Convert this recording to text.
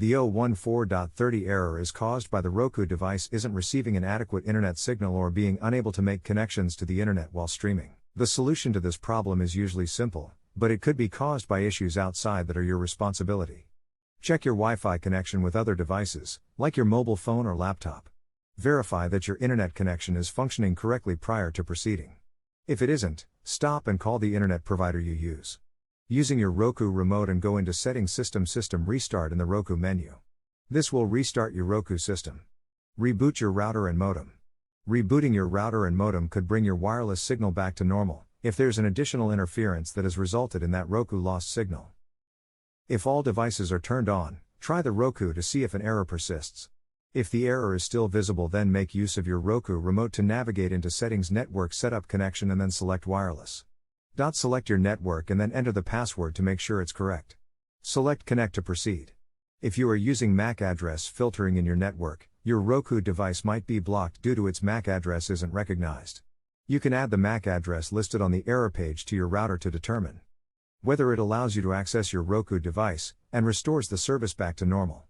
The 014.30 error is caused by the Roku device isn't receiving an adequate internet signal or being unable to make connections to the internet while streaming. The solution to this problem is usually simple, but it could be caused by issues outside that are your responsibility. Check your Wi-Fi connection with other devices, like your mobile phone or laptop. Verify that your internet connection is functioning correctly prior to proceeding. If it isn't, stop and call the internet provider you use. Using your Roku remote and go into Settings System Restart in the Roku menu. This will restart your Roku system. Reboot your router and modem. Rebooting your router and modem could bring your wireless signal back to normal, if there's an additional interference that has resulted in that Roku lost signal. If all devices are turned on, try the Roku to see if an error persists. If the error is still visible, then make use of your Roku remote to navigate into Settings Network Setup Connection and then select Wireless. Select your network and then enter the password to make sure it's correct. Select Connect to proceed. If you are using MAC address filtering in your network, your Roku device might be blocked due to its MAC address isn't recognized. You can add the MAC address listed on the error page to your router to determine whether it allows you to access your Roku device and restores the service back to normal.